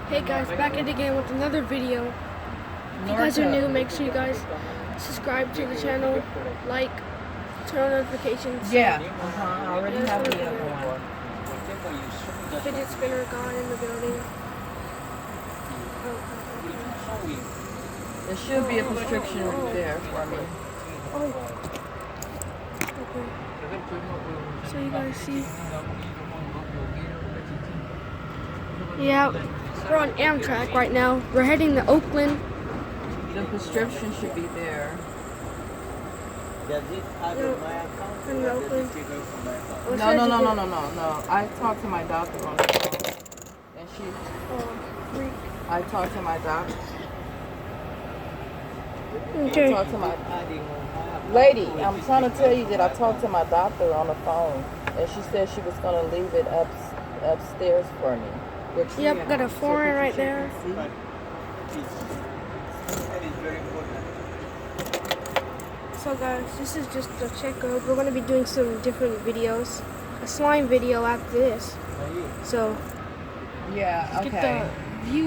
Hey guys, back at it again with another video. If you guys are new, make sure you guys subscribe to the channel, like, turn on notifications. Yeah, I already have the other one. Fidget spinner gone in the building. There should be a prescription there for me. Oh. Okay. So you guys see. Yeah, we're on Amtrak right now. We're heading to Oakland. The prescription should be there. In Oakland. No. I talked to my doctor on the phone. And I talked to my doctor. Okay. I talked to my lady. I'm trying to tell you that I talked to my doctor on the phone. And she said she was going to leave it upstairs for me. Yep, got a foreign right there. So guys, this is just a checkup. We're going to be doing some different videos. A slime video after this. So, yeah, okay. get the view.